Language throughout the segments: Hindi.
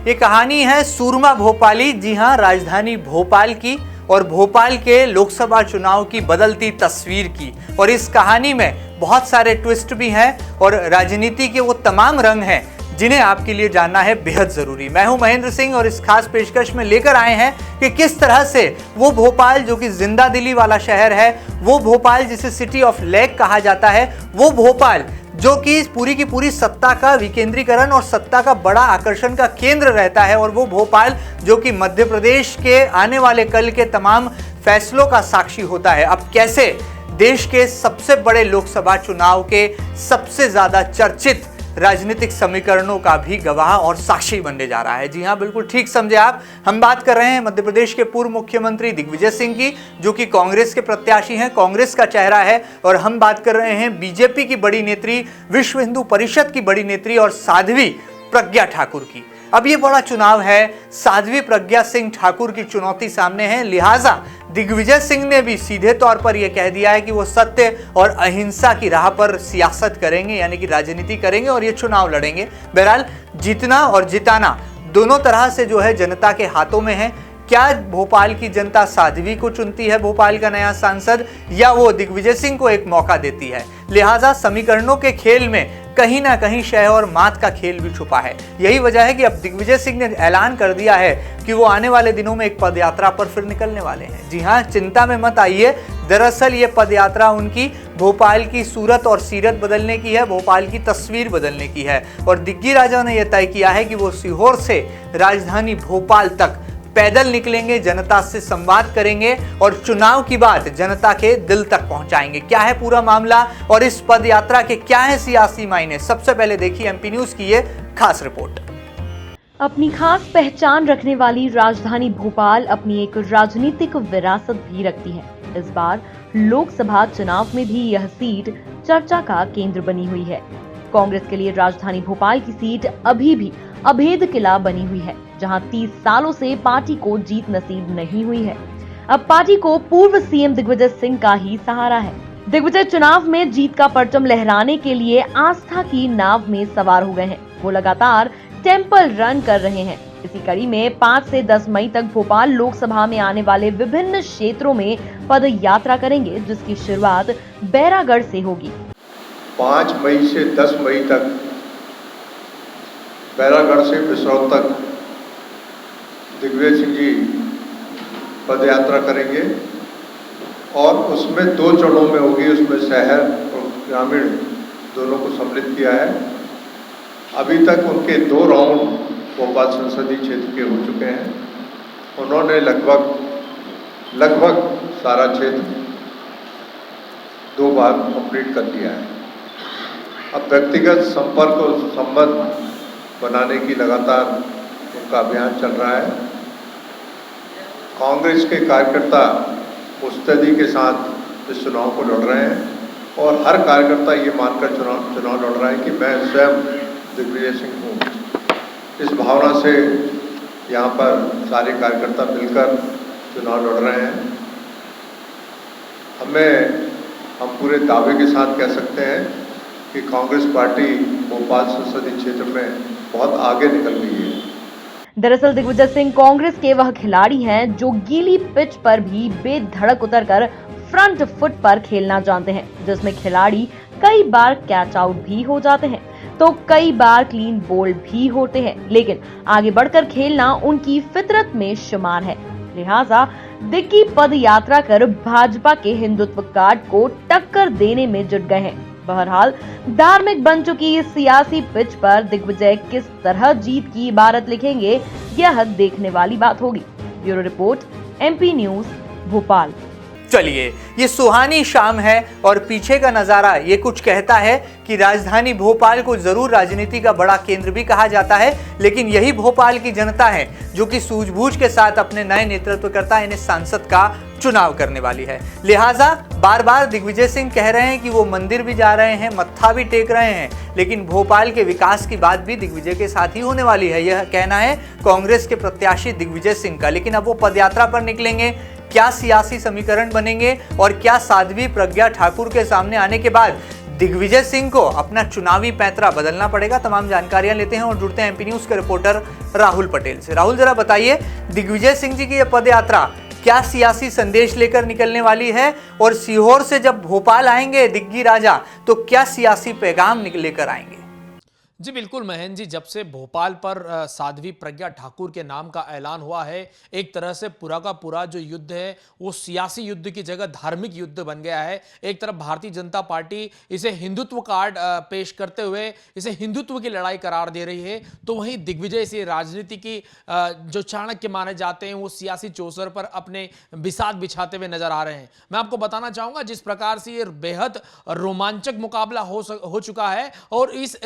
ये कहानी है सूरमा भोपाली, जी हाँ, राजधानी भोपाल की और भोपाल के लोकसभा चुनाव की बदलती तस्वीर की। और इस कहानी में बहुत सारे ट्विस्ट भी हैं और राजनीति के वो तमाम रंग हैं जिन्हें आपके लिए जानना है बेहद जरूरी। मैं हूं महेंद्र सिंह और इस खास पेशकश में लेकर आए हैं कि किस तरह से वो भोपाल जो कि जिंदा दिली वाला शहर है, वो भोपाल जिसे सिटी ऑफ लेक कहा जाता है, वो भोपाल जो कि पूरी की पूरी सत्ता का विकेंद्रीकरण और सत्ता का बड़ा आकर्षण का केंद्र रहता है, और वो भोपाल जो कि मध्य प्रदेश के आने वाले कल के तमाम फैसलों का साक्षी होता है, अब कैसे देश के सबसे बड़े लोकसभा चुनाव के सबसे ज्यादा चर्चित राजनीतिक समीकरणों का भी गवाह और साक्षी बनने जा रहा है। जी हां, बिल्कुल ठीक समझे आप। हम बात कर रहे हैं मध्य प्रदेश के पूर्व मुख्यमंत्री दिग्विजय सिंह की, जो कि कांग्रेस के प्रत्याशी हैं, कांग्रेस का चेहरा है। और हम बात कर रहे हैं बीजेपी की बड़ी नेत्री, विश्व हिंदू परिषद की बड़ी नेत्री और साध्वी प्रज्ञा ठाकुर की। अब ये बड़ा चुनाव है, साध्वी प्रज्ञा सिंह ठाकुर की चुनौती सामने है, लिहाजा दिग्विजय सिंह ने भी सीधे तौर पर यह कह दिया है कि वो सत्य और अहिंसा की राह पर सियासत करेंगे, यानी कि राजनीति करेंगे और ये चुनाव लड़ेंगे। बहरहाल जीतना और जिताना दोनों तरह से जो है जनता के हाथों में है। क्या भोपाल की जनता साध्वी को चुनती है भोपाल का नया सांसद, या वो दिग्विजय सिंह को एक मौका देती है? लिहाजा समीकरणों के खेल में कहीं ना कहीं शह और मात का खेल भी छुपा है। यही वजह है कि अब दिग्विजय सिंह ने ऐलान कर दिया है कि वो आने वाले दिनों में एक पदयात्रा पर फिर निकलने वाले हैं। जी हाँ, चिंता में मत आइए, दरअसल ये पदयात्रा उनकी भोपाल की सूरत और सीरत बदलने की है, भोपाल की तस्वीर बदलने की है। और दिग्गी राजा ने यह तय किया है कि वो सीहोर से राजधानी भोपाल तक पैदल निकलेंगे, जनता से संवाद करेंगे और चुनाव की बात जनता के दिल तक पहुंचाएंगे। क्या है पूरा मामला और इस पद यात्रा के क्या है सियासी मायने? सबसे पहले देखिए एमपी न्यूज की ये खास रिपोर्ट। अपनी खास पहचान रखने वाली राजधानी भोपाल अपनी एक राजनीतिक विरासत भी रखती है। इस बार लोकसभा चुनाव में भी यह सीट चर्चा का केंद्र बनी हुई है। कांग्रेस के लिए राजधानी भोपाल की सीट अभी भी अभेद किला बनी हुई है, जहां 30 सालों से पार्टी को जीत नसीब नहीं हुई है। अब पार्टी को पूर्व सीएम दिग्विजय सिंह का ही सहारा है। दिग्विजय चुनाव में जीत का परचम लहराने के लिए आस्था की नाव में सवार हो गए हैं। वो लगातार टेंपल रन कर रहे हैं। इसी कड़ी में 5 से 10 मई तक भोपाल लोकसभा में आने वाले विभिन्न क्षेत्रों में पद यात्रा करेंगे, जिसकी शुरुआत बैरागढ़ से होगी। 5 मई से 10 मई तक बैरागढ़ से बिसरौल तक दिग्विजय सिंह जी पद यात्रा करेंगे और उसमें 2 चरणों में होगी। उसमें शहर और ग्रामीण दोनों को सम्मिलित किया है। अभी तक उनके 2 राउंड भोपाल संसदीय क्षेत्र के हो चुके हैं। उन्होंने लगभग सारा क्षेत्र 2 बार कंप्लीट कर लिया है। अब व्यक्तिगत संपर्क और संबंध बनाने की लगातार उनका अभियान चल रहा है। कांग्रेस के कार्यकर्ता मुस्तैदी के साथ इस चुनाव को लड़ रहे हैं और हर कार्यकर्ता ये मानकर चुनाव लड़ रहा है कि मैं स्वयं दिग्विजय सिंह हूँ। इस भावना से यहाँ पर सारे कार्यकर्ता मिलकर चुनाव लड़ रहे हैं। हम पूरे दावे के साथ कह सकते हैं कि कांग्रेस पार्टी भोपाल संसदीय क्षेत्र में बहुत आगे निकल गई है। दरअसल दिग्विजय सिंह कांग्रेस के वह खिलाड़ी हैं जो गीली पिच पर भी बेधड़क उतरकर फ्रंट फुट पर खेलना जानते हैं, जिसमें खिलाड़ी कई बार कैच आउट भी हो जाते हैं तो कई बार क्लीन बोल्ड भी होते हैं, लेकिन आगे बढ़कर खेलना उनकी फितरत में शुमार है। लिहाजा दिग्गी पद यात्रा कर भाजपा के हिंदुत्व कार्ड को टक्कर देने में जुट गए हैं। बहरहाल धार्मिक बन चुकी इस सियासी पिच पर दिग्विजय किस तरह जीत की इबारत लिखेंगे, यह देखने वाली बात होगी। Bureau report, MP news, Bhopal. चलिए, ये सुहानी शाम है और पीछे का नजारा ये कुछ कहता है कि राजधानी भोपाल को जरूर राजनीति का बड़ा केंद्र भी कहा जाता है, लेकिन यही भोपाल की जनता है जो कि सूझबूझ के साथ अपने नए नेतृत्वकर्ता यानी सांसद का चुनाव करने वाली है। लिहाजा बार बार दिग्विजय सिंह कह रहे हैं कि वो मंदिर भी जा रहे हैं, मत्था भी टेक रहे हैं, लेकिन भोपाल के विकास की बात भी दिग्विजय के साथ ही होने वाली है, यह कहना है कांग्रेस के प्रत्याशी दिग्विजय सिंह का। लेकिन अब वो पदयात्रा पर निकलेंगे, क्या सियासी समीकरण बनेंगे और क्या साध्वी प्रज्ञा ठाकुर के सामने आने के बाद दिग्विजय सिंह को अपना चुनावी पैंतरा बदलना पड़ेगा। तमाम जानकारियां लेते हैं और जुड़ते हैं एमपी न्यूज के रिपोर्टर राहुल पटेल से। राहुल, जरा बताइए, दिग्विजय सिंह जी की यह पद यात्रा क्या सियासी संदेश लेकर निकलने वाली है, और सीहोर से जब भोपाल आएंगे दिग्गी राजा तो क्या सियासी पैगाम लेकर आएंगे? जी बिल्कुल महेंद्र जी, जब से भोपाल पर साध्वी प्रज्ञा ठाकुर के नाम का ऐलान हुआ है, एक तरह से पूरा का पूरा जो युद्ध है वो सियासी युद्ध की जगह धार्मिक युद्ध बन गया है। एक तरफ भारतीय जनता पार्टी इसे हिंदुत्व कार्ड पेश करते हुए इसे हिंदुत्व की लड़ाई करार दे रही है, तो वहीं दिग्विजय सिंह राजनीति की जो चाणक्य माने जाते हैं वो सियासी चौसर पर अपने बिसात बिछाते हुए नजर आ रहे हैं। मैं आपको बताना चाहूंगा जिस प्रकार से ये बेहद रोमांचक मुकाबला हो चुका है, और इस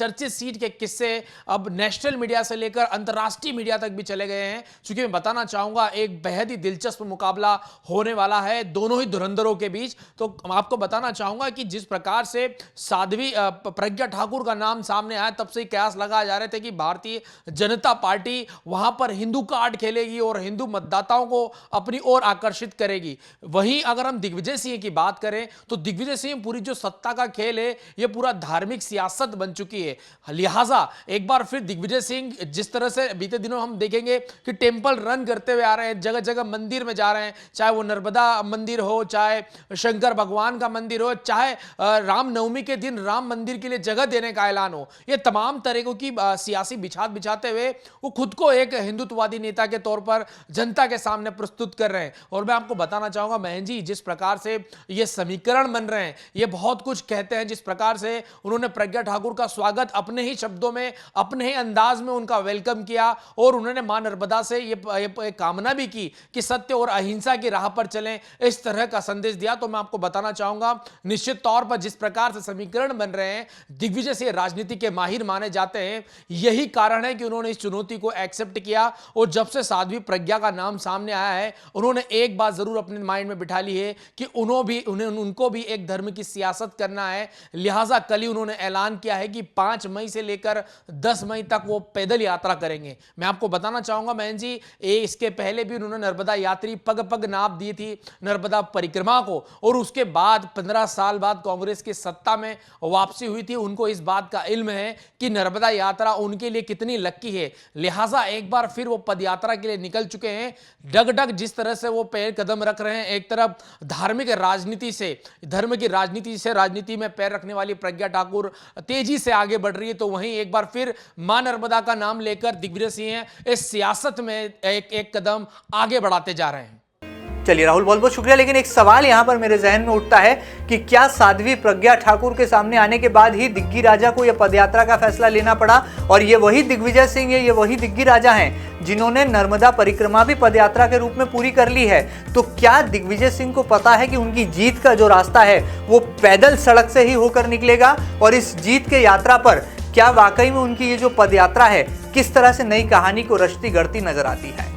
चर्चित सीट के किस्से अब नेशनल मीडिया से लेकर अंतर्राष्ट्रीय मीडिया तक भी चले गए हैं। चूंकि मैं बताना चाहूंगा एक बेहद ही दिलचस्प मुकाबला होने वाला है दोनों ही धुरंधरों के बीच। तो आपको बताना चाहूंगा कि जिस प्रकार से साध्वी प्रज्ञा ठाकुर का नाम सामने आया, तब से कयास लगाए जा रहे थे कि भारतीय जनता पार्टी वहां पर हिंदू कार्ड खेलेगी और हिंदू मतदाताओं को अपनी ओर आकर्षित करेगी। वहीं अगर हम दिग्विजय सिंह की बात करें तो दिग्विजय सिंह पूरी जो सत्ता का खेल है यह पूरा धार्मिक सियासत बन चुकी है। लिहाजा एक बार फिर दिग्विजय सिंह जिस तरह से बीते दिनों हम देखेंगे कि टेंपल रन करते हुए आ रहे हैं, जगह जगह मंदिर में जा रहे हैं, चाहे वो नर्मदा मंदिर हो, चाहे शंकर भगवान का मंदिर हो, चाहे रामनवमी के दिन राम मंदिर के लिए जगह देने का ऐलान हो, ये तमाम तरीकों की सियासी बिछात बिछाते हुए वो खुद को एक हिंदुत्ववादी नेता के तौर पर जनता के सामने प्रस्तुत कर रहे हैं। और मैं आपको बताना चाहूंगा महेंद्र जी, जिस प्रकार से ये समीकरण बन रहे हैं ये बहुत कुछ कहते हैं। जिस प्रकार से उन्होंने प्रज्ञा ठाकुर का स्वागत अपने ही शब्दों में, अपने ही अंदाज में उनका वेलकम किया, और उन्होंने मां नर्मदा से ये कामना भी की कि सत्य और अहिंसा की राह पर चलें, इस तरह का संदेश दिया। तो मैं आपको बताना चाहूंगा निश्चित तौर पर जिस प्रकार से समीकरण बन रहे हैं, दिग्विजय सिंह राजनीति के माहिर माने जाते हैं, यही कारण है कि उन्होंने इस चुनौती को एक्सेप्ट किया। और जब से साध्वी प्रज्ञा का नाम सामने आया है, उन्होंने एक बात जरूर अपने माइंड में बिठा ली है कि उनको भी एक धर्म की सियासत करना है। लिहाजा कल ही उन्होंने ऐलान किया है कि 5 मई से लेकर 10 मई तक वो पैदल यात्रा करेंगे। मैं आपको बताना चाहूंगा बहन जी, इसके पहले भी उन्होंने नर्मदा यात्री पग पग नाप दी थी नर्मदा परिक्रमा को, और उसके बाद 15 साल बाद कांग्रेस की सत्ता में वापसी हुई थी। उनको इस बात का इल्म है कि नर्मदा यात्रा उनके लिए कितनी लक्की है। लिहाजा एक बार फिर वो पदयात्रा के लिए निकल चुके हैं। डग जिस तरह से वो पैर कदम रख रहे हैं, एक तरफ धार्मिक राजनीति से, धर्म की राजनीति से राजनीति में पैर रखने वाली प्रज्ञा ठाकुर तेजी से आगे बढ़ रही है, तो वहीं एक बार फिर मां नर्मदा का नाम लेकर दिग्विजय सिंह इस सियासत में एक कदम आगे बढ़ाते जा रहे हैं। चलिए राहुल, बहुत बहुत शुक्रिया। लेकिन एक सवाल यहां पर मेरे जहन में उठता है कि क्या साध्वी प्रज्ञा ठाकुर के सामने आने के बाद ही दिग्गी राजा को यह पदयात्रा का फैसला लेना पड़ा, और ये वही दिग्विजय सिंह है, ये वही दिग्गी राजा हैं जिन्होंने नर्मदा परिक्रमा भी पदयात्रा के रूप में पूरी कर ली है। तो क्या दिग्विजय सिंह को पता है कि उनकी जीत का जो रास्ता है वो पैदल सड़क से ही होकर निकलेगा, और इस जीत के यात्रा पर क्या वाकई में उनकी ये जो पदयात्रा है किस तरह से नई कहानी को रचती गढ़ती नजर आती है?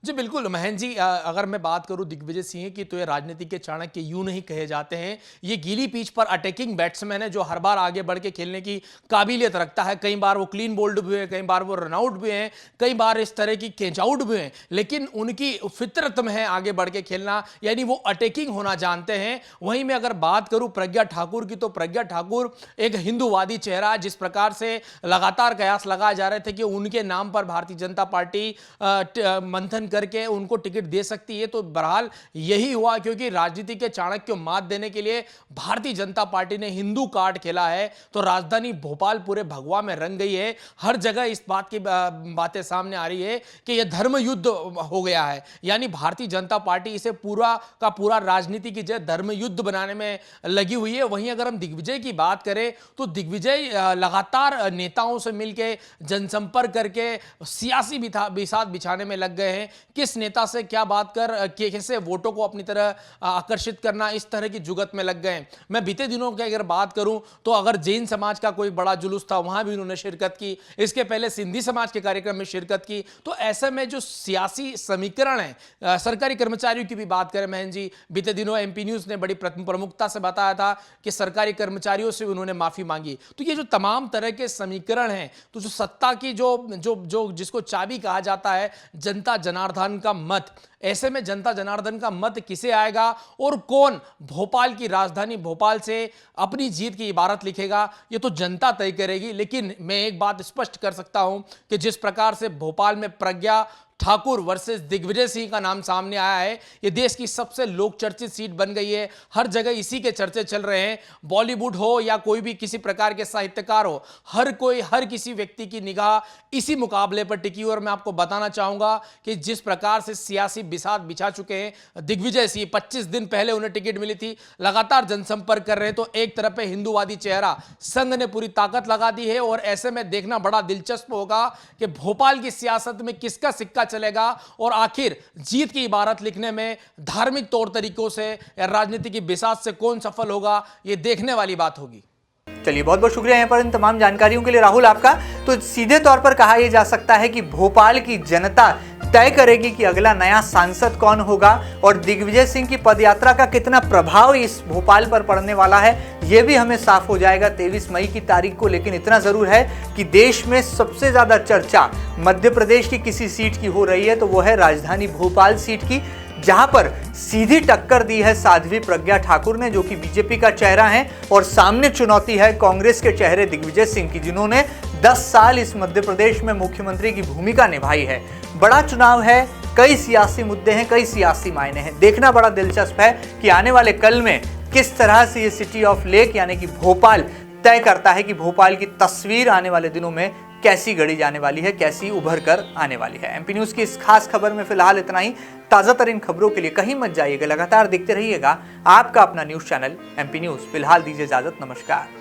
जी बिल्कुल महेंद्र जी, अगर मैं बात करूं दिग्विजय सिंह की, तो ये राजनीति के चाणक्य यूं नहीं कहे जाते हैं। ये गीली पिच पर अटैकिंग बैट्समैन है जो हर बार आगे बढ़ के खेलने की काबिलियत रखता है। कई बार वो क्लीन बोल्ड भी हैं, कई बार वो रनआउट भी हैं, कई बार इस तरह की कैच आउट भी हैं, लेकिन उनकी फितरत में है आगे बढ़ के खेलना, यानी वो अटैकिंग होना जानते हैं। वहीं मैं अगर बात करूं प्रज्ञा ठाकुर की, तो प्रज्ञा ठाकुर एक हिंदूवादी चेहरा, जिस प्रकार से लगातार कयास लगाए जा रहे थे कि उनके नाम पर भारतीय जनता पार्टी मंथन करके उनको टिकट दे सकती है, तो बहरहाल यही हुआ, क्योंकि राजनीति के चाणक्य को मात देने के लिए भारतीय जनता पार्टी ने हिंदू कार्ड खेला है। तो राजधानी भोपाल पूरे भगवा में रंग गई है। हर जगह इस बात की बातें सामने आ रही है कि यह धर्म युद्ध हो गया है, यानी भारतीय जनता पार्टी इसे पूरा का पूरा राजनीति की जगह धर्म युद्ध बनाने में लगी हुई है। वहीं अगर हम दिग्विजय की बात करें तो दिग्विजय लगातार नेताओं से मिलकर जनसंपर्क करके सियासी बिसात बिछाने में लग गए हैं। किस नेता से क्या बात कर कैसे वोटों को अपनी तरह आकर्षित करना, इस तरह की जुगत में लग गए। मैं बीते दिनों की अगर बात करूं तो अगर जैन समाज का कोई बड़ा जुलूस था वहां भी उन्होंने शिरकत की, इसके पहले सिंधी समाज के कार्यक्रम में शिरकत की। तो ऐसे में जो सियासी समीकरण है, सरकारी कर्मचारियों की भी बात करें महेंद्र जी, बीते दिनों एमपी न्यूज ने बड़ी प्रमुखता से बताया था कि सरकारी कर्मचारियों से उन्होंने माफी मांगी। तो ये जो तमाम तरह के समीकरण हैं, तो जो सत्ता की जो जिसको चाबी कहा जाता है, जनता जनार्दन जनार्दन का मत। ऐसे में जनता जनार्दन का मत किसे आएगा और कौन भोपाल की राजधानी भोपाल से अपनी जीत की इबारत लिखेगा, ये तो जनता तय करेगी। लेकिन मैं एक बात स्पष्ट कर सकता हूं कि जिस प्रकार से भोपाल में प्रज्ञा ठाकुर वर्सेस दिग्विजय सिंह का नाम सामने आया है, ये देश की सबसे लोकचर्चित सीट बन गई है। हर जगह इसी के चर्चे चल रहे हैं। बॉलीवुड हो या कोई भी किसी प्रकार के साहित्यकार हो, हर कोई हर किसी व्यक्ति की निगाह इसी मुकाबले पर टिकी। और मैं आपको बताना चाहूंगा कि जिस प्रकार से सियासी बिसात बिछा चुके हैं दिग्विजय सिंह, 25 दिन पहले उन्हें टिकट मिली थी, लगातार जनसंपर्क कर रहे हैं। तो एक तरफ है हिंदूवादी चेहरा, संघ ने पूरी ताकत लगा दी है। और ऐसे में देखना बड़ा दिलचस्प होगा कि भोपाल की सियासत में किसका सिक्का चलेगा और आखिर जीत की इबारत लिखने में धार्मिक तौर तरीकों से या राजनीति की बिसात से कौन सफल होगा, यह देखने वाली बात होगी। चलिए, बहुत बहुत शुक्रिया यहाँ पर इन तमाम जानकारियों के लिए राहुल आपका। तो सीधे तौर पर कहा यह जा सकता है कि भोपाल की जनता तय करेगी कि अगला नया सांसद कौन होगा और दिग्विजय सिंह की पदयात्रा का कितना प्रभाव इस भोपाल पर पड़ने वाला है, यह भी हमें साफ हो जाएगा 23 मई की तारीख को। लेकिन इतना जरूर है कि देश में सबसे ज्यादा चर्चा मध्य प्रदेश की किसी सीट की हो रही है तो वो है राजधानी भोपाल सीट की, जहां पर सीधी टक्कर दी है साध्वी प्रज्ञा ठाकुर ने, जो कि बीजेपी का चेहरा है, और सामने चुनौती है कांग्रेस के चेहरे दिग्विजय सिंह की, जिन्होंने 10 साल इस मध्य प्रदेश में मुख्यमंत्री की भूमिका निभाई है। बड़ा चुनाव है, कई सियासी मुद्दे हैं, कई सियासी मायने हैं। देखना बड़ा दिलचस्प है कि आने वाले कल में किस तरह से ये सिटी ऑफ लेक यानी कि भोपाल तय करता है कि भोपाल की तस्वीर आने वाले दिनों में कैसी गढ़ी जाने वाली है, कैसी उभर कर आने वाली है। एमपी न्यूज की इस खास खबर में फिलहाल इतना ही। ताजा तरीन खबरों के लिए कहीं मत जाइएगा, लगातार देखते रहिएगा आपका अपना न्यूज चैनल एमपी न्यूज। फिलहाल दीजिए इजाजत, नमस्कार।